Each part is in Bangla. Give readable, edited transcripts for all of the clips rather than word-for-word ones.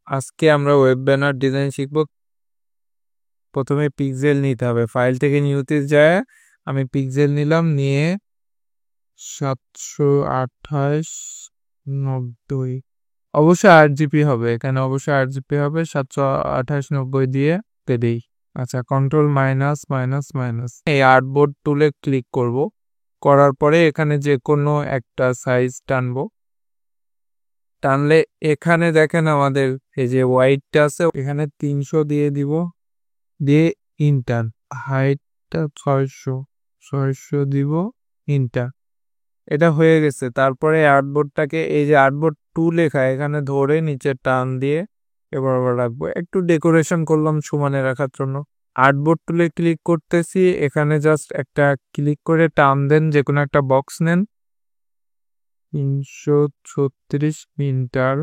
আজকে আমরা ওয়েব ব্যানার ডিজাইন শিখব। প্রথমে পিক্সেল নিতে হবে, ফাইল থেকে নিউতে যায় আমি পিক্সেল নিলাম, নিয়ে 728 90, অবশ্যই 8 জিবি হবে, এখানে অবশ্যই 8 জিবি হবে, 728 90 দিয়ে দিই। আচ্ছা, কন্ট্রোল মাইনাস মাইনাস মাইনাস, এই আর্টবোর্ড টুলে ক্লিক করব। করার পরে এখানে যে কোনো একটা সাইজ টানবো। টানলে এখানে দেখেন আমাদের এই যে হোয়াইটটা আছে, এখানে 300 দিয়ে দিব, দিয়ে ইন্টার। হাইটটা 600 দিব, ইন্টার। এটা হয়ে গেছে। তারপরে আর্টবোর্ডটাকে, এই যে আর্টবোর্ড 2 লেখা, এখানে ধরে নিচে টান দিয়ে এবার আবার রাখবো। একটু ডেকোরেশন করলাম সমানে রাখার জন্য। আর্টবোর্ড টুলে ক্লিক করতেছি, এখানে জাস্ট একটা ক্লিক করে টান দেন, যে কোনো একটা বক্স নেন। 336 ইন্টার,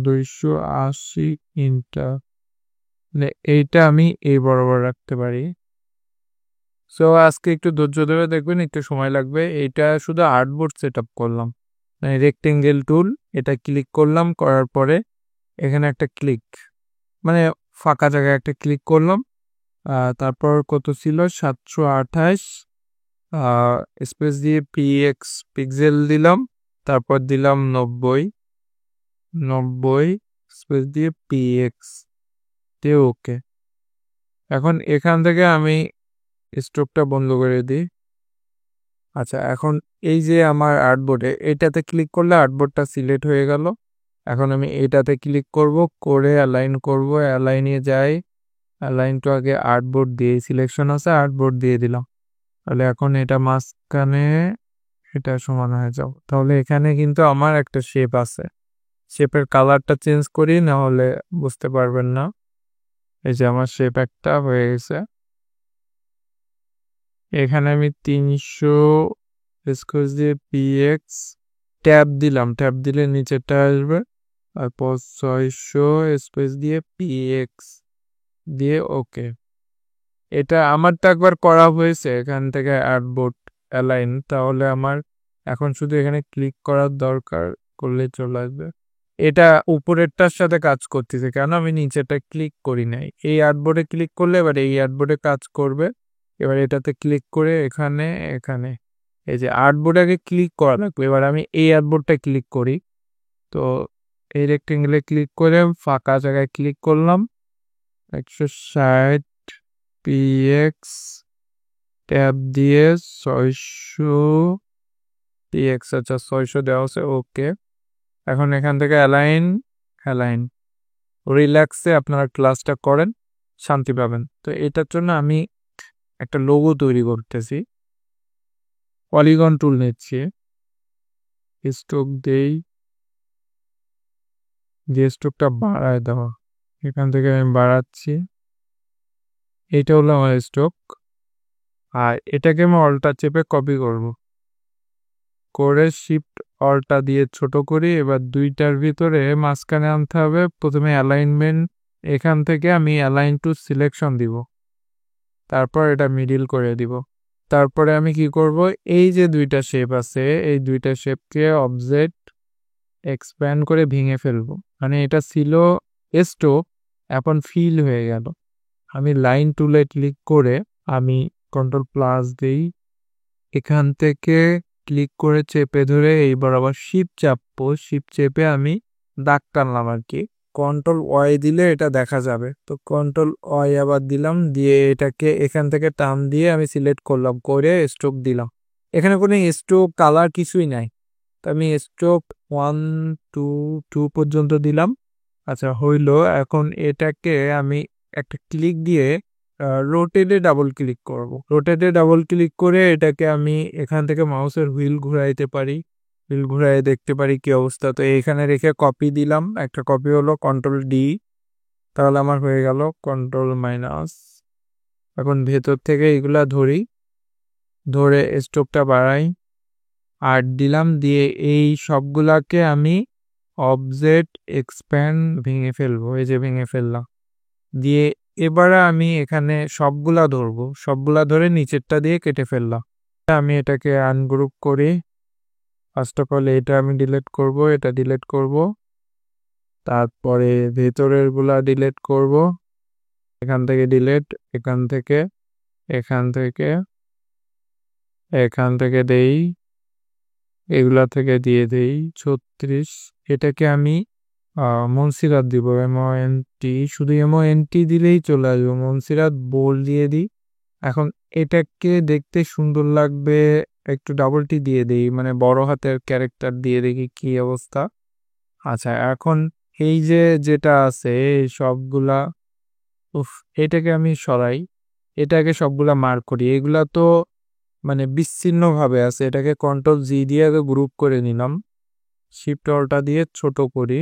280 ইন্টার। এইটা আমি এই বরাবর রাখতে পারি। সো আজকে একটু ধৈর্য ধরে দেখবেন, একটু সময় লাগবে। এইটা শুধু আর্টবোর্ড সেট আপ করলাম। রেক্টেঙ্গেল টুল, এটা ক্লিক করলাম, করার পরে এখানে একটা ক্লিক, মানে ফাঁকা জায়গায় একটা ক্লিক করলাম। তারপর কত ছিল, 728, স্পেস দিয়ে পিএক্স পিক্সেল দিলাম, তারপর দিলাম 90 স্পেস দিয়ে পিএক্স দিয়ে ওকে। এখন এখান থেকে আমি স্ট্রোকটা বন্ধ করে দিই। আচ্ছা, এখন এই যে আমার আর্টবোর্ডে এটাতে ক্লিক করলে আর্টবোর্ডটা সিলেক্ট হয়ে গেল। এখন আমি এটাতে ক্লিক করব, করে অ্যালাইন করব, অ্যালাইনে যাই, অ্যালাইন টু আগে আর্টবোর্ড দিয়ে সিলেকশন আছে, আর্টবোর্ড দিয়ে দিলাম। তাহলে এখন এটা মাঝখানে, এটা সমান হয়ে যাব। তাহলে এখানে কিন্তু আমার একটা শেপ আছে। শেপের কালারটা চেঞ্জ করি, না হলে বুঝতে পারবেন না। এই যে আমার শেপ একটা হয়ে গেছে। এখানে আমি 300 স্কোয়ার দিয়ে পিএক্স ট্যাব দিলাম, ট্যাব দিলে নিচেরটা আসবে। তারপর 600 স্পেস দিয়ে পিএক্স দিয়ে ওকে। এটা আমারটা একবার করা হয়েছে, এখান থেকে আর্টবোর্ড অ্যালাইন। তাহলে আমার এখন শুধু এখানে ক্লিক করার দরকার, করলে চলে আসবে। এটা উপরেরটার সাথে কাজ করতেছে, কেন আমি নিচেরটা ক্লিক করি নাই। এই আর্টবোর্ডে ক্লিক করলে এবার এই আর্টবোর্ডে কাজ করবে। এবার এটাতে ক্লিক করে এখানে এখানে এই যে আর্টবোর্ডে আগে ক্লিক করা লাগবে। এবার আমি এই আর্টবোর্ডটা ক্লিক করি, তো এই রেক্টেঙ্গেলে ক্লিক করে ফাঁকা জায়গায় ক্লিক করলাম, 160 পিএক্স ট্যাব দিয়ে 600 পিএক্স। আচ্ছা, 600 দেওয়া আছে, ওকে। এখন এখান থেকে অ্যালাইন, অ্যালাইন, রিল্যাক্সে আপনারা ক্লাসটা করেন, শান্তি পাবেন। তো এটার জন্য আমি একটা লোগো তৈরি করতেছি। পলিগন টুল নিচ্ছি, স্ট্রোক দেই, যে স্ট্রোকটা বাড়ায় দেওয়া, এখান থেকে আমি বাড়াচ্ছি। এইটা হলো আমার স্ট্রোক। আর এটাকে আমি অল্টা চেপে কপি করব, করে শিফট অল্টা দিয়ে ছোট করি। এবার দুইটার ভিতরে মাঝখানে আনতে হবে। প্রথমে অ্যালাইনমেন্ট, এখান থেকে আমি অ্যালাইন টু সিলেকশন দিব, তারপর এটা মিডিল করে দিব। তারপরে আমি কি করব, এই যে দুইটা শেপ আছে, এই দুইটা শেপকে অবজেক্ট এক্সপ্যান্ড করে ভেঙে ফেলবো। মানে এটা ছিল স্ট্রোক, এখন ফিল হয়ে গেল। আমি লাইন টুলে ক্লিক করে আমি কন্ট্রোল প্লাস দিই, এখান থেকে ক্লিক করে চেপে ধরে এই বরাবর শিপ চাপবো, শিপ চেপে আমি দাগ টানলাম আর কি। কন্ট্রোল ওয়াই দিলে এটা দেখা যাবে, তো কন্ট্রোল ওয়াই আবার দিলাম, দিয়ে এটাকে এখান থেকে টান দিয়ে আমি সিলেক্ট করলাম, করে স্ট্রোক দিলাম। এখানে কোনো স্ট্রোক কালার কিছুই নাই, তো আমি স্ট্রোক 1 2 2 পর্যন্ত দিলাম। আচ্ছা, হইল। এখন এটাকে আমি একটা ক্লিক দিয়ে রোটেটে ডাবল ক্লিক করব। রোটেটে ডাবল ক্লিক করে এটাকে আমি এখান থেকে মাউসের হুইল ঘুরাইতে পারি, হুইল ঘুরাই দেখতে পারি কি অবস্থা। তো এখানে রেখে কপি দিলাম, একটা কপি হলো, কন্ট্রোল ডি, তাহলে আমার হয়ে গেল। কন্ট্রোল মাইনাস, এখন ভেতর থেকে এগুলা ধরি, ধরে স্টোভটা বাড়াই, 8 দিলাম, দিয়ে এই সবগুলাকে আমি অবজেক্ট এক্সপ্যান্ড ভেঙে ফেলবো। এই যে ভেঙে ফেললাম, দিয়ে এবারে আমি এখানে সবগুলা ধরবো, সবগুলা ধরে নিচেরটা দিয়ে কেটে ফেললাম। আমি এটাকে আনগ্রুপ করি। ফার্স্ট অফ অল এটা আমি ডিলিট করব, এটা ডিলিট করব, তারপরে ভেতরের গুলা ডিলিট করব, এখান থেকে ডিলিট, এখান থেকে, এখান থেকে, এখান থেকে দেই, এগুলা থেকে দিয়ে দেই 36। এটাকে আমি মনসিরাত দিব, MONT, শুধু MONT দিলেই চলে আসবে। মনসিরাত বোল্ড দিয়ে দিই। এখন এটাকে দেখতে সুন্দর লাগবে, একটু ডাবল টি দিয়ে দিই, মানে বড় হাতের ক্যারেক্টার দিয়ে দেখি কি অবস্থা। আচ্ছা, এখন এই যে যেটা আছে এই সবগুলা, উফ, এটাকে আমি সরাই, এটাকে সবগুলা মার্ক করি। এগুলা তো মানে বিচ্ছিন্ন ভাবে আছে, এটাকে Ctrl+G দিয়ে আগে গ্রুপ করে নিলাম, শিফট অল্টা দিয়ে ছোট করি,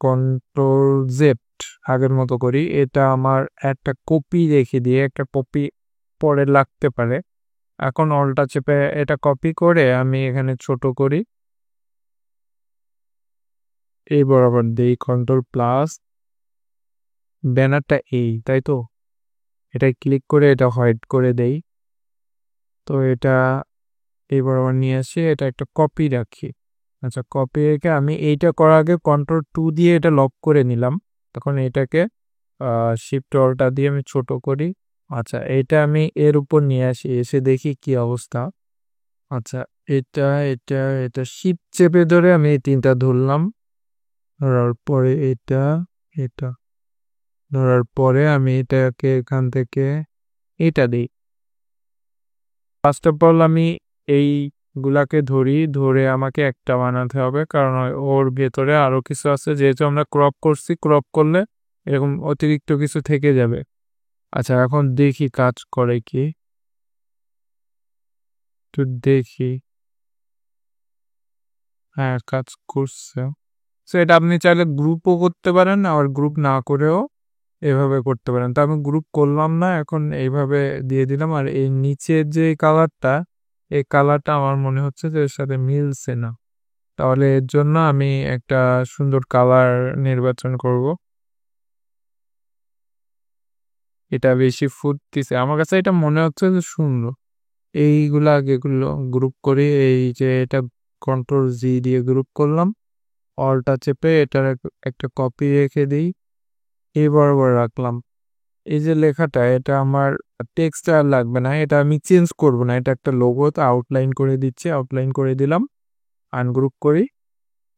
Ctrl+Z আগের মতো করি। এটা আমার একটা কপি রেখে দিয়ে, একটা কপি পরে লাগতে পারে। এখন অল্টা চেপে এটা কপি করে আমি এখানে ছোট করি, এই বরাবর দেই Ctrl+, ব্যানারটা এই, তাই তো, এটা ক্লিক করে এটা হোয়াইট করে দেই। তো এটা এই বরাবর নিয়ে আসি, এটা একটা কপি রাখি। আচ্ছা, কপি রেখে আমি এইটা করার আগে Ctrl+2 দিয়ে এটা লক করে নিলাম। তখন এটাকে শিফট অল্টা দিয়ে আমি ছোট করি। আচ্ছা, এটা আমি এর উপর নিয়ে আসি, এসে দেখি কি অবস্থা। আচ্ছা, এটা এটা এটা শিফট চেপে ধরে আমি এই তিনটা ধরলাম, ধরার পরে এটা এটা ধরার পরে আমি এটাকে এখান থেকে এটা দিই। ফার্স্ট অফ অল আমি এইগুলাকে ধরে আমাকে একটা বানাতে হবে, কারণ ওর ভেতরে আরো কিছু আছে, যেহেতু আমরা ক্রপ করছি, ক্রপ করলে এরকম অতিরিক্ত কিছু থেকে যাবে। আচ্ছা, এখন দেখি কাজ করে কি, একটু দেখি। হ্যাঁ, কাজ করছে। সো এটা আপনি চাইলে গ্রুপও করতে পারেন, আর গ্রুপ না করেও এভাবে করতে পারেন। তো আমি গ্রুপ করলাম না, এখন এইভাবে দিয়ে দিলাম। আর এই নিচের যে কালারটা, এই কালারটা আমার মনে হচ্ছে যে এর সাথে মিলছে না, তাহলে এর জন্য আমি একটা সুন্দর কালার নির্বাচন করব। এটা বেশি ফুটতেছে আমার কাছে, এটা মনে হচ্ছে যে সুন্দর। এইগুলা আগেগুলো গ্রুপ করি, এই যে এটা Ctrl+G দিয়ে গ্রুপ করলাম, অল্টা চেপে এটার একটা কপি রেখে দিই, এই বরাবর রাখলাম। এই যে লেখাটা, এটা আমার টেক্সট আর লাগবে না, এটা আমি চেঞ্জ করব না, এটা একটা লোগো, তো আউটলাইন করে দিচ্ছি, আউটলাইন করে দিলাম, আনগ্রুপ করি।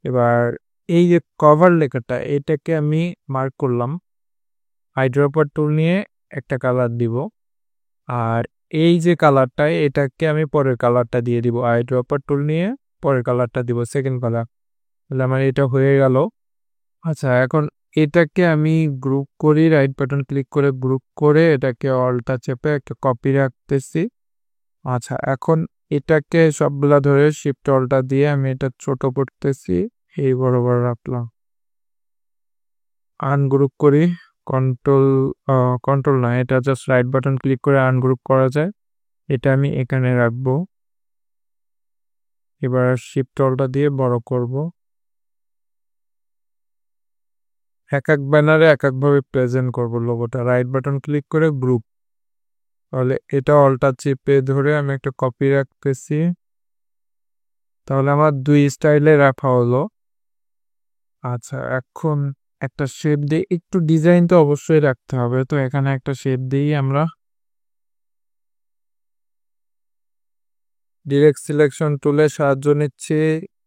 এবার এই যে কভার লেখাটা, এটাকে আমি মার্ক করলাম, আইড্রপার টুল নিয়ে একটা কালার দিব। আর এই যে কালারটা, এটাকে আমি পরের কালারটা দিয়ে দিব, আইড্রপার টুল নিয়ে পরের কালারটা দিব, সেকেন্ড কালার। তাহলে আমার এটা হয়ে গেল। আচ্ছা, এখন এটাকে আমি গ্রুপ করি, রাইট বাটন ক্লিক করে গ্রুপ করে এটাকে অল্টা চেপে একটা কপি রাখতেছি। আচ্ছা, এখন এটাকে সবগুলা ধরে শিফট অল্টা দিয়ে আমি এটা ছোট করতেছি, এই বরাবর রাখলাম। আনগ্রুপ করি, কন্ট্রোল না, এটা জাস্ট রাইট বাটন ক্লিক করে আনগ্রুপ করা যায়, এটা আমি এখানে রাখবো। এবার শিফট অল্টা দিয়ে বড় করব। এক এক ব্যানারে এক একভাবে প্রেজেন্ট করব লোগোটা, রাইট বাটন ক্লিক করে গ্রুপ, তাহলে এটা অল্টা চেপে ধরে আমি একটা কপি রাখতেছি, তাহলে আমার দুই স্টাইলে রাখা হলো। আচ্ছা, এখন একটা শেপ দিয়ে, একটু ডিজাইন তো অবশ্যই রাখতে হবে, তো এখানে একটা শেপ দিই আমরা। ডিরেক্ট সিলেকশন টুলের সাহায্য নিচ্ছি,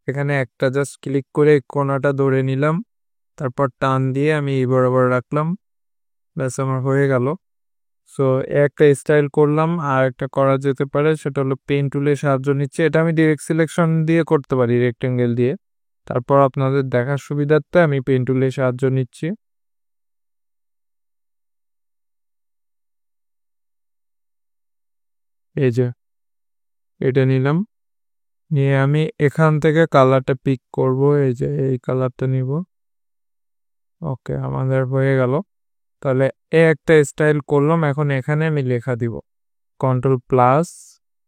এখানে একটা জাস্ট ক্লিক করে কোণাটা ধরে নিলাম, তারপর টান দিয়ে আমি এই বরাবর রাখলাম, ব্যাস আমার হয়ে গেল। সো একটা স্টাইল করলাম, আর একটা করা যেতে পারে, সেটা হলো পেন টুলের সাহায্য নিচ্ছে, এটা আমি ডিরেক্ট সিলেকশন দিয়ে করতে পারি, রেক্টেঙ্গেল দিয়ে। তারপর আপনাদের দেখার সুবিধার্থে আমি পেন টুলের সাহায্য নিচ্ছি। এই যে এটা নিলাম, নিয়ে আমি এখান থেকে কালারটা পিক করব, এই যে এই কালারটা নিব। ওকে, আমাদের হয়ে গেল। তাহলে একটা স্টাইল করলাম, এখন এখানে আমি লেখা দিব, Ctrl+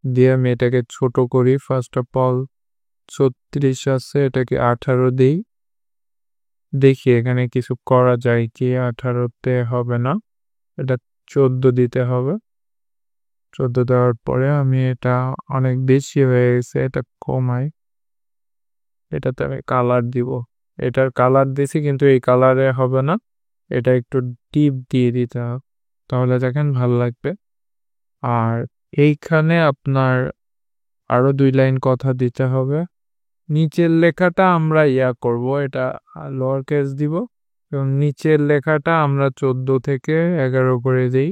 দিয়ে আমি এটাকে ছোট করি। ফার্স্ট অফ অল 36 আছে, এটাকে 18 দিই, দেখি এখানে কিছু করা যায় কি। 18তে হবে না, এটা 14 দিতে হবে। 14 দেওয়ার পরে আমি এটা অনেক বেশি হয়ে গেছে, এটা কমাই, এটাতে আমি কালার দিব, এটার কালার দিছি কিন্তু এই কালারে হবে না, এটা একটু ডিপ দিয়ে দিতে হবে, তাহলে দেখেন ভালো লাগবে। আর এইখানে আপনার আরো 2 লাইন কথা দিতে হবে। নিচের লেখাটা আমরা করব, এটা লোয়ার কেস দিব এবং নিচের লেখাটা আমরা 14 থেকে 11 করে দিই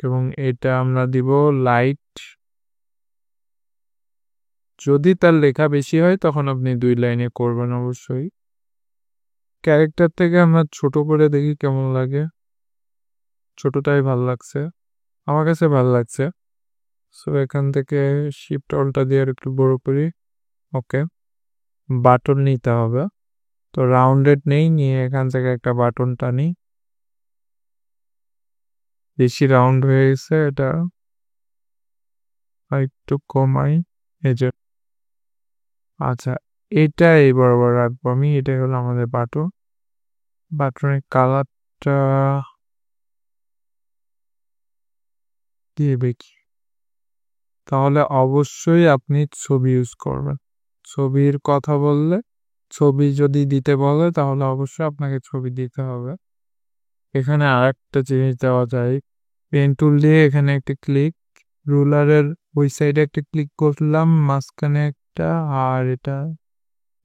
এবং এটা আমরা দিব লাইট। যদি তার লেখা বেশি হয় তখন আপনি 2 লাইনে করবেন অবশ্যই। ক্যারেক্টার থেকে আমরা ছোট করে দেখি কেমন লাগে। ছোটটাই ভালো লাগছে, আমার কাছে ভালো লাগছে। সো এখান থেকে শিফট অলটা দিয়ে একটু বড় করি। ওকে, বাটন নিতে হবে, তো রাউন্ডেড নেই, নিয়ে এখান থেকে একটা বাটন টানি। বেশি রাউন্ড হয়ে গেছে, এটা একটু কমাই। এই যে আচ্ছা, এটা এই বরাবর রাখবো আমি। এটাই হলো আমাদের বাটন। বাটনের কালারটা দিবে কি, তাহলে অবশ্যই আপনি ছবি ইউজ করবেন। ছবির কথা বললে, ছবি যদি দিতে বলে তাহলে অবশ্যই আপনাকে ছবি দিতে হবে। এখানে আরেকটা জিনিস দেওয়া যায়, পেন টুল দিয়ে এখানে একটা ক্লিক, রুলারের ওই সাইডে একটা ক্লিক করলাম, মাঝখানে একটা, আর এটা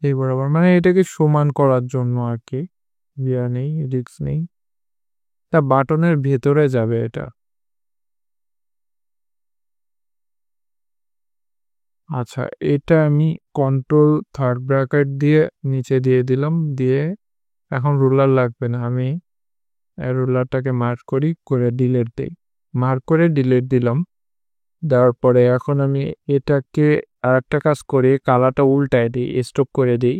এই বরাবর, মানে এটাকে সমান করার জন্য আর কি। নেই, রিস্ক নেই, তা বাটনের ভেতরে যাবে এটা। আচ্ছা, এটা আমি কন্ট্রোল থার্ড ব্র্যাকেট দিয়ে নিচে দিয়ে দিলাম, দিয়ে এখন রুলার লাগবে না, আমি রুলারটাকে মার্ক করি, করে ডিলিট দিই। মার্ক করে ডিলিট দিলাম। দেওয়ার পরে এখন আমি এটাকে আরেকটা কাজ করি, কালারটা উল্টায় দিই, স্টপ করে দিই,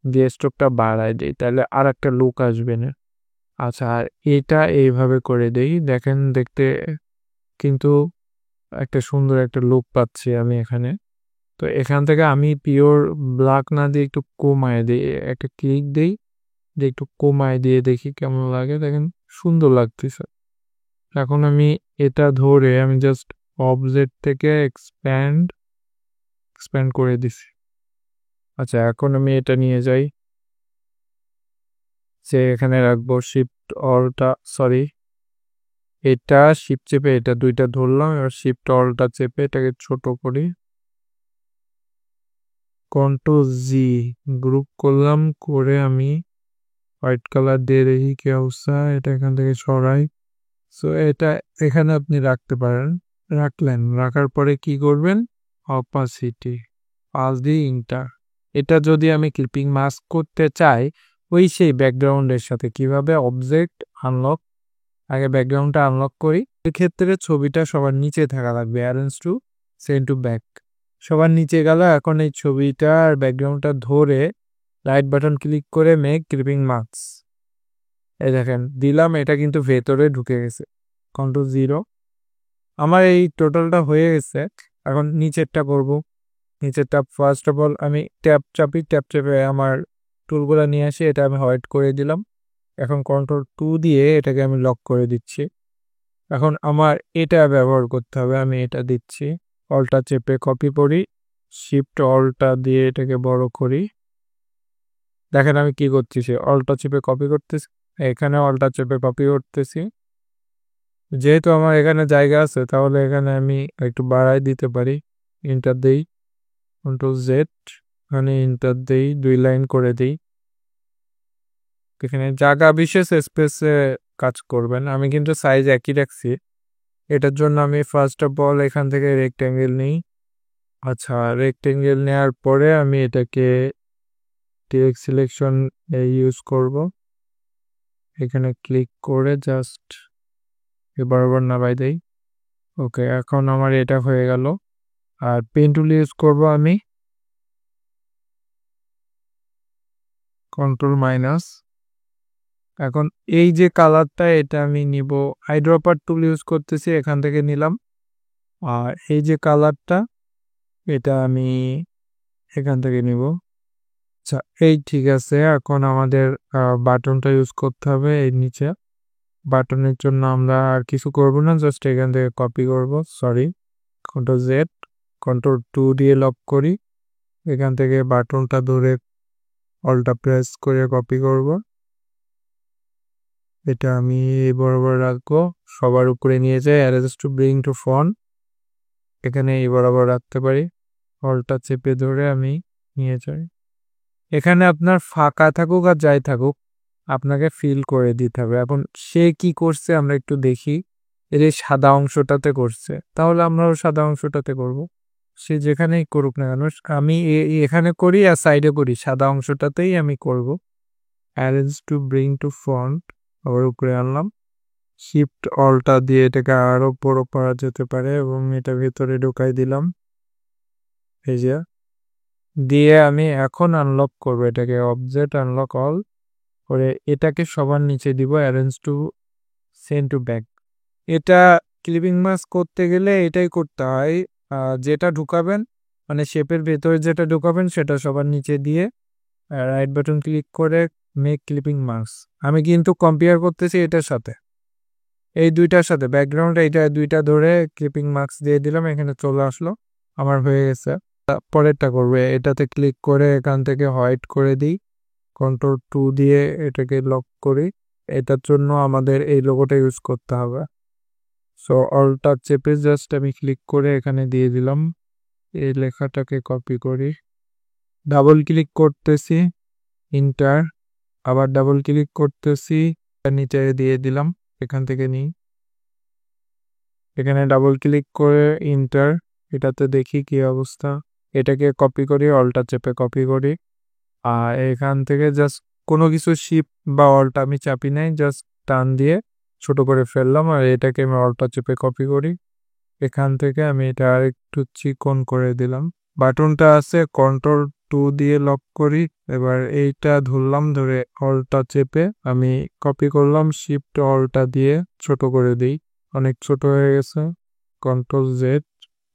দিয়ে স্টপটা বাড়ায় দিই, তাহলে আর একটা লুক আসবে না। আচ্ছা, আর এটা এইভাবে করে দেই, দেখেন দেখতে কিন্তু একটা সুন্দর একটা লুক পাচ্ছি আমি এখানে। তো এখান থেকে আমি পিওর ব্ল্যাক না দিয়ে একটু কমায় দিই, একটা ক্লিক দিই, দিয়ে একটু কমায় দিয়ে দেখি কেমন লাগে। দেখেন সুন্দর লাগতেছে। এখন আমি এটা ধরে আমি জাস্ট অবজেক্ট থেকে এক্সপ্যান্ড করে দিছি। আচ্ছা, এখন আমি এটা নিয়ে যাই, যে এখানে রাখবো শিফট অলটা, সরি, এটা শিফট চেপে এটা দুইটা ধরলাম, এবার শিফট অলটা চেপে এটাকে ছোট করি, কন্ট্রোল জি গ্রুপ করলাম, করে আমি হোয়াইট কালার দিয়ে দেখি কি অবস্থা। এটা এখান থেকে সরাই। সো এটা এখানে আপনি রাখতে পারেন। রাখলেন, রাখার পরে কি করবেন, অপাসিটি 5 দিয়ে ইন্টার। এটা যদি আমি ক্লিপিং মাস্ক করতে চাই ওই সেই ব্যাকগ্রাউন্ডের সাথে, কিভাবে, অবজেক্ট আনলক, আগে ব্যাকগ্রাউন্ডটা আনলক করি। এক্ষেত্রে ছবিটা সবার নিচে থাকা লাগবে, arrange to send to back, সবার নিচে গেল। এখন এই ছবিটা আর ব্যাকগ্রাউন্ডটা ধরে রাইট বাটন ক্লিক করে মেক ক্লিপিং মাস্ক, এই দেখেন দিলাম, এটা কিন্তু ভেতরে ঢুকে গেছে। কন্ট্রোল 0, আমার এই টোটালটা হয়ে গেছে। এখন নিচেরটা করব। নিচেরটা ফার্স্ট অফ অল আমি ট্যাপ চাপি, ট্যাপ চেপে আমার টুলগুলো নিয়ে আসি, এটা আমি হোয়াইট করে দিলাম। এখন কন্ট্রোল 2 দিয়ে এটাকে আমি লক করে দিচ্ছি। এখন আমার এটা ব্যবহার করতে হবে, আমি এটা দিচ্ছি, অলটা চেপে কপি করি, শিফট অলটা দিয়ে এটাকে বড় করি। দেখেন আমি কি করতেছি, অলটা চেপে কপি করতেছি, এখানে অলটা চেপে কপি করতেছি। যেহেতু আমার এখানে জায়গা আছে তাহলে এখানে আমি একটু বাড়াই দিতে পারি। ইন্টার দেই, কন্ট্রোল জেড, এখানে ইন্টার দেই, 2 লাইন করে দিই। এখানে জায়গা বিশেষ স্পেসে কাজ করবেন, আমি কিন্তু সাইজ একই রাখছি। এটার জন্য আমি ফার্স্ট অফ অল এখান থেকে রেক্ট্যাঙ্গেল নিই। আচ্ছা, রেক্ট্যাঙ্গেল নেওয়ার পরে আমি এটাকে ডিরেক্ট সিলেকশন ইউজ করব, এখানে ক্লিক করে জাস্ট বরাবর নামাই দেই। ওকে, এখন আমার এটা হয়ে গেল। আর পেন টুল ইউজ করব আমি, কন্ট্রোল মাইনাস। এখন এই যে কালারটা, এটা আমি নিব, আইড্রপার টুল ইউজ করতেছি, এখান থেকে নিলাম। আর এই যে কালারটা, এটা আমি এখান থেকে নিব। আচ্ছা, এই ঠিক আছে। এখন আমাদের বাটনটা ইউজ করতে হবে এই নিচে। বাটনের জন্য আমরা আর কিছু করব না, জাস্ট এখান থেকে কপি করব, সরি, কন্ট্রোল জেড, কন্ট্রোল 2 দিয়ে লক করি, এখান থেকে বাটনটা ধরে অলটা প্রেস করে কপি করব। এটা আমি এই বরাবর রাখবো, সবার উপরে নিয়ে যাই, arrange to bring two font এখানে এই বরাবর রাখতে পারি। অলটা চেপে ধরে আমি নিয়ে যাই। এখানে আপনার ফাঁকা থাকুক আর যাই থাকুক আপনাকে ফিল করে দিতে হবে। এখন সে কি করছে আমরা একটু দেখি। এর এই সাদা অংশটাতে করছে, তাহলে আমরাও সাদা অংশটাতে করব। সে যেখানেই করুক না কেন, আমি এখানে করি আর সাইডে করি, সাদা অংশটাতেই আমি করব। Arrange to bring two font আবার উপরে আনলাম, শিফট অলটা দিয়ে এটাকে আরো বড় করা যেতে পারে এবং এটা ভেতরে ঢুকাই দিলাম। এই যে দিয়ে আমি এখন আনলক করব এটাকে, অবজেক্ট আনলক অল করে এটাকে সবার নিচে দিব, arrange to send to back. এটা ক্লিপিং মাস্ক করতে গেলে এটাই করতে হয়, যেটা ঢুকাবেন মানে শেপের ভেতরে যেটা ঢুকাবেন সেটা সবার নিচে দিয়ে রাইট বাটন ক্লিক করে মেক ক্লিপিং মাস্ক। আমি কিন্তু কম্পেয়ার করতেছি এটার সাথে, এই দুইটার সাথে ব্যাকগ্রাউন্ড এইটা দুইটা ধরে ক্লিপিং মাস্ক দিয়ে দিলাম, এখানে চলে আসলো, আমার হয়ে গেছে। পরেরটা করবে, এটাতে ক্লিক করে এখান থেকে হোয়াইট করে দিই, Ctrl+2 দিয়ে এটাকে লক করি। এটার জন্য আমাদের এই লোগোটা ইউজ করতে হবে। সো অলটা চেপে জাস্ট আমি ক্লিক করে এখানে দিয়ে দিলাম, এই লেখাটাকে কপি করি, ডাবল ক্লিক করতেছি, ইন্টার, আবার ডাবল ক্লিক করতেছি, নিচে দিয়ে দিলাম, এখান থেকে নিই, এখানে ডাবল ক্লিক করে ইন্টার, এটাতে দেখি কি অবস্থা। এটাকে কপি করি, অলটা চেপে কপি করি, আর এখান থেকে জাস্ট কোনো কিছু শিফট বা অলটা আমি চাপি নাই, জাস্ট টান দিয়ে ছোট করে ফেললাম, আর এটাকে আমি অলটা চেপে কপি করি। এখান থেকে আমি এটা আর একটু চিকন করে দিলাম, বাটনটা আছে Ctrl+2 দিয়ে লক করি। এবার এইটা ধরলাম, ধরে অলটা চেপে আমি কপি করলাম, শিফট অলটা দিয়ে ছোট করে দিই, অনেক ছোট হয়ে গেছে, Ctrl+Z।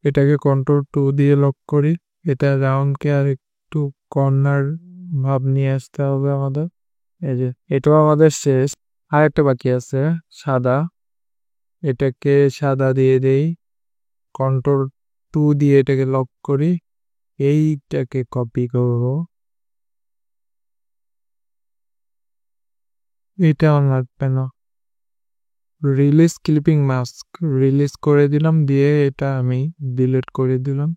এটাকে Ctrl+2 দিয়ে লক করি, এটা রাউন্ডকে আর একটু কর্নার ভাব নিয়ে আসতে হবে আমাদের। এই যে এটাও আমাদের শেষ, আর একটা বাকি আছে সাদা, এটাকে সাদা দিয়ে দেই, Ctrl+2 দিয়ে এটাকে লক করি, এইটাকে কপি করব, এটাও লাগবে না, রিলিজ ক্লিপিং মাস্ক রিলিজ করে দিলাম, দিয়ে এটা আমি ডিলিট করে দিলাম।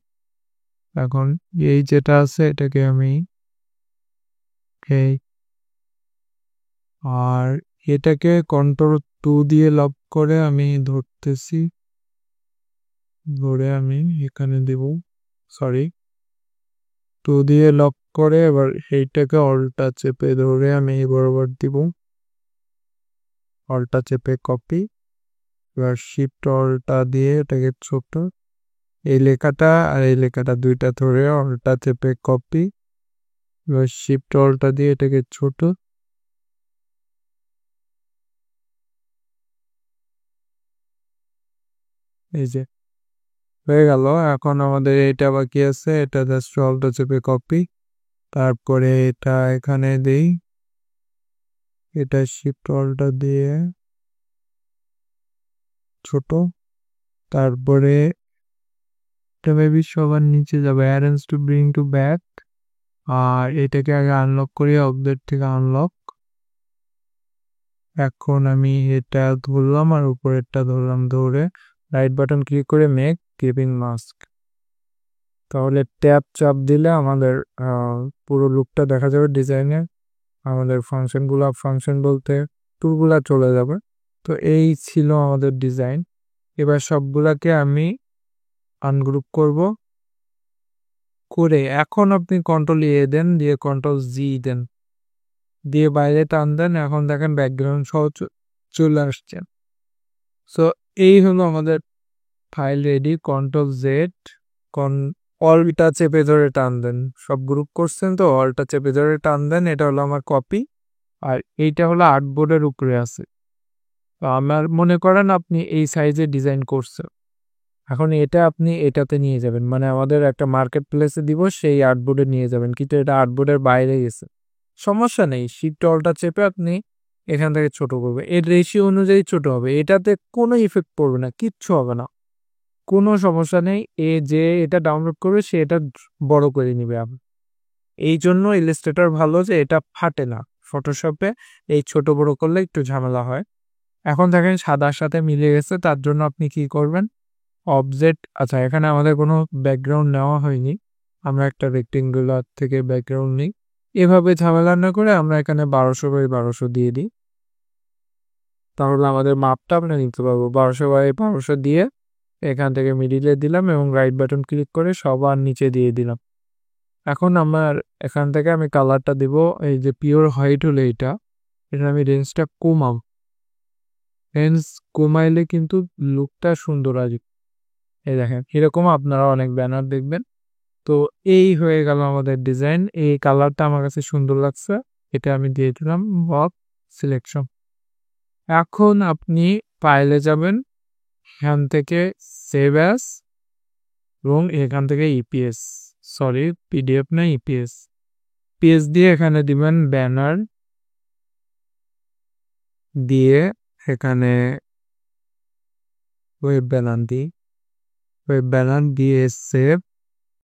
এখন এই যেটা আছে এটাকে আমি এই, আর এটাকে Ctrl+2 দিয়ে লক করে আমি ধরতেছি, ধরে আমি এখানে দেব, সরি 2 দিয়ে লক করে এবার এইটাকে অলটা চেপে ধরে আমি বরাবর দিব, অলটা চেপে কপি, এবার শিফট অলটা দিয়ে এটাকে ছোট, এই লেখাটা আর এই লেখাটা দুইটা ধরে অলটা চেপে কপি, এবার শিফট অলটা দিয়ে এটাকে ছোট, এই যে হয়ে গেল। এখন আমাদের এটা বাকি আছে, এটা জাস্ট অলটা চেপে কপি, তারপরে এটা এখানে দেই, এটা শিফট অলটা দিয়ে ছোট, তারপরে এটা মেবি সবার নিচে যাবে, arrange to bring to back, আর এটাকে আগে আনলক করি, অবজেক্ট থেকে আনলক। এখন আমি এটা ধরলাম আর উপরেরটা ধরলাম, ধরে রাইট বাটন ক্লিক করে মেক ক্লিপিং মাস্ক, তাহলে ট্যাব চাপ দিলে আমাদের পুরো লুকটা দেখা যাবে ডিজাইনের, আমাদের ফাংশন বলতে টুলগুলা চলে যাবে। তো এই ছিল আমাদের ডিজাইন। এবার সবগুলাকে আমি আনগ্রুপ করব, করে এখন আপনি Ctrl+A দেন, দিয়ে Ctrl+Z দেন, দিয়ে বাইরে টান দেন, এখন দেখেন ব্যাকগ্রাউন্ড সহ চলে আসছে। সো এই হলো আমাদের ফাইল রেডি। Ctrl+Z, অলটা চেপে ধরে টান দেন, সব গ্রুপ করছেন তো অলটা চেপে ধরে টান দেন, এটা হলো আমার কপি, আর এইটা হলো আর্টবোর্ডের উপরে আছে। আমার মনে করেন আপনি এই সাইজে ডিজাইন করছেন, এখন এটা আপনি এটাতে নিয়ে যাবেন, মানে আমাদের একটা মার্কেট প্লেসে দিব, সেই আর্টবোর্ডে নিয়ে যাবেন, কিন্তু এটা আর্টবোর্ডের বাইরে গেছে, সমস্যা নেই, শিফট অলটা চেপে আপনি এখান থেকে ছোট করবে, এর রেশিও অনুযায়ী ছোট হবে, এটাতে কোনো ইফেক্ট পড়বে না, কিচ্ছু হবে না, কোনো সমস্যা নেই। যে এটা ডাউনলোড করবে সে এটা বড় করে নিবে। এই জন্য ইলাস্ট্রেটর ভালো যে এটা ফাটে না। ফটোশপে এই ছোট বড় করলে একটু ঝামেলা হয়। এখন দেখেন সাদার সাথে মিলে গেছে, তার জন্য আপনি কি করবেন, অবজেক্ট, আচ্ছা এখানে আমাদের কোনো ব্যাকগ্রাউন্ড নেওয়া হয়নি, আমরা একটা রেক্টেঙ্গুলার থেকে ব্যাকগ্রাউন্ড নিই। এভাবে ঝামেলা না করে আমরা এখানে 1200x1200 দিয়ে দিই, তাহলে আমাদের মাপটা আমরা নিতে পারবো। 1200x1200 দিয়ে এখান থেকে মিডিলে দিলাম এবং রাইট বাটন ক্লিক করে সবার নিচে দিয়ে দিলাম। এখন আমার এখান থেকে আমি কালারটা দিব, এই যে পিওর হোয়াইট হলে এটা আমি রেঞ্জটা কমাম, রেঞ্জ কমাইলে কিন্তু লুকটা সুন্দর আসবে। এই দেখেন এরকম আপনারা অনেক ব্যানার দেখবেন। তো এই হয়ে গেল আমাদের ডিজাইন। এই কালারটা আমার কাছে সুন্দর লাগছে, এটা আমি দিয়ে দিলাম বক্স সিলেকশন। এখন আপনি ফাইলে যাবেন, এখান থেকে সেভ অ্যাজ এবং এখান থেকে ইপিএস, সরি পিডিএফ না ইপিএস, পিএস দিয়ে এখানে দিবেন ব্যানার, দিয়ে এখানে ওয়েব ব্যানার দিয়ে সেভ